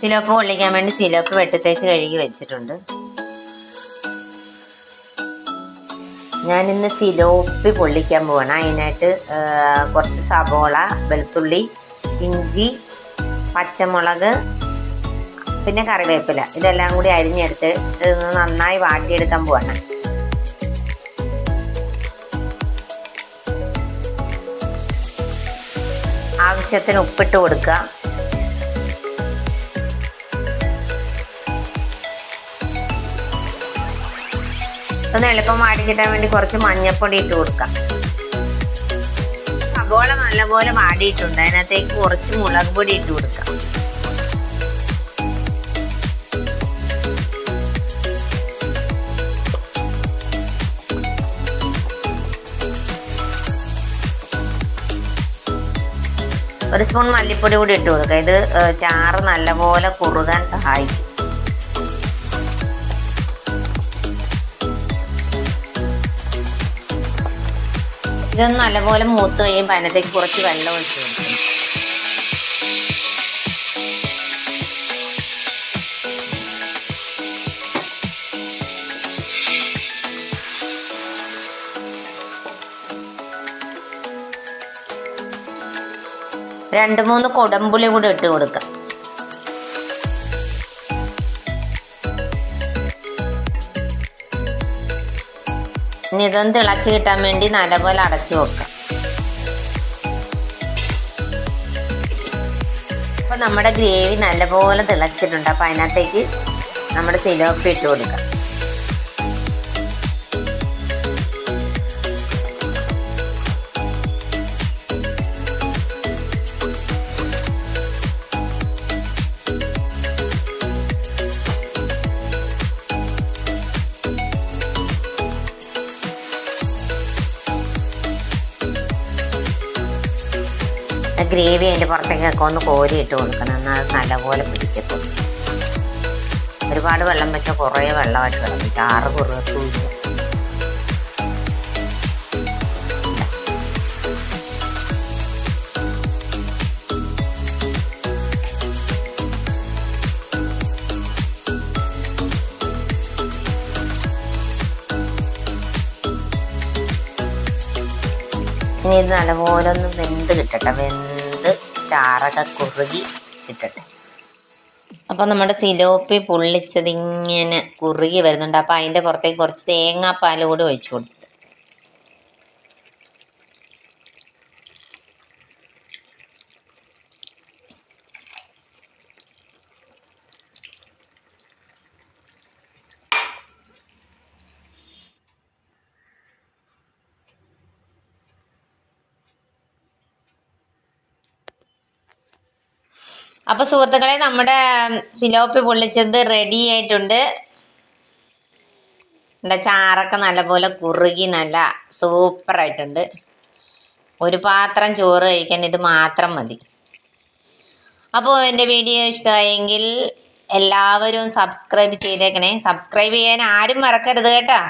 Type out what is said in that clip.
സിലോപ്പ് പൊള്ളിക്കാൻ വേണ്ടി സിലോപ്പ് വെട്ടിത്തേച്ച് കഴുകി വെച്ചിട്ടുണ്ട്. ഞാനിന്ന് സിലോപ്പി പൊള്ളിക്കാൻ പോവാണ്. അതിനായിട്ട് കുറച്ച് സബോള, വെളുത്തുള്ളി, ഇഞ്ചി, പച്ചമുളക്, പിന്നെ കറിവേപ്പില ഇതെല്ലാം കൂടി അരിഞ്ഞെടുത്ത് നന്നായി വാട്ടിയെടുക്കാൻ പോവാണ്. ആവശ്യത്തിന് ഉപ്പിട്ട് കൊടുക്കുക. ഒന്ന് എളുപ്പം വാടി കിട്ടാൻ വേണ്ടി കുറച്ച് മഞ്ഞൾപ്പൊടി ഇട്ട് കൊടുക്കാം. സബോള നല്ലപോലെ വാടിയിട്ടുണ്ട്. അതിനകത്തേക്ക് കുറച്ച് മുളക് പൊടി ഇട്ട് കൊടുക്കാം. ഒരു സ്പൂൺ മല്ലിപ്പൊടി കൂടി ഇട്ട് കൊടുക്കുക. ഇത് ചാറ് നല്ലപോലെ കുറുകാൻ സഹായിക്കും. ഇതൊന്ന് നല്ലപോലെ മൂത്ത് കഴിയുമ്പോൾ അതിനകത്തേക്ക് കുറച്ച് വെള്ളം ഒഴിച്ച് കൊടുക്കണം. രണ്ട് മൂന്ന് കൊടമ്പുളി കൂടി ഇട്ട് കൊടുക്കാം. ഇനി ഇതൊന്ന് തിളച്ച് കിട്ടാൻ വേണ്ടി നല്ലപോലെ അടച്ചു വെക്കാം. അപ്പോൾ നമ്മുടെ ഗ്രേവി നല്ലപോലെ തിളച്ചിട്ടുണ്ട്. അപ്പോൾ അതിനകത്തേക്ക് നമ്മുടെ സിലോപ്പി ഇട്ട് കൊടുക്കാം. ഗ്രേവി അതിൻ്റെ പുറത്തേക്കൊക്കെ ഒന്ന് കോരി ഇട്ട് കൊടുക്കണം. എന്നാൽ അത് നല്ലപോലെ പിടിക്കത്തുള്ളൂ. ഒരുപാട് വെള്ളം വെച്ചാൽ കുറേ വെള്ളമായിട്ട് കിടക്കും. ചാറ് കുറുകത്തുമില്ല. ഇനി ഇത് നല്ലപോലെ ഒന്ന് വെന്ത് കിട്ടട്ടെ. വെന്ത് ചാറൊക്കെ കുറുകി കിട്ടട്ടെ. അപ്പോൾ നമ്മുടെ സിലോപ്പി പൊള്ളിച്ചത് ഇങ്ങനെ കുറുകി വരുന്നുണ്ട്. അപ്പോൾ അതിൻ്റെ പുറത്തേക്ക് കുറച്ച് തേങ്ങാപ്പാൽ കൂടി ഒഴിച്ചു കൊടുത്തു. അപ്പോൾ സുഹൃത്തുക്കളെ, നമ്മുടെ സിലോപ്പി പൊള്ളിച്ചത് റെഡി ആയിട്ടുണ്ട്. എൻ്റെ ചാറൊക്കെ നല്ലപോലെ കുറുകി നല്ല സൂപ്പറായിട്ടുണ്ട്. ഒരു പാത്രം ചോറ് കഴിക്കാൻ ഇത് മാത്രം മതി. അപ്പോൾ എൻ്റെ വീഡിയോ ഇഷ്ടമായെങ്കിൽ എല്ലാവരും സബ്സ്ക്രൈബ് ചെയ്തേക്കണേ. സബ്സ്ക്രൈബ് ചെയ്യാൻ ആരും മറക്കരുത് കേട്ടോ.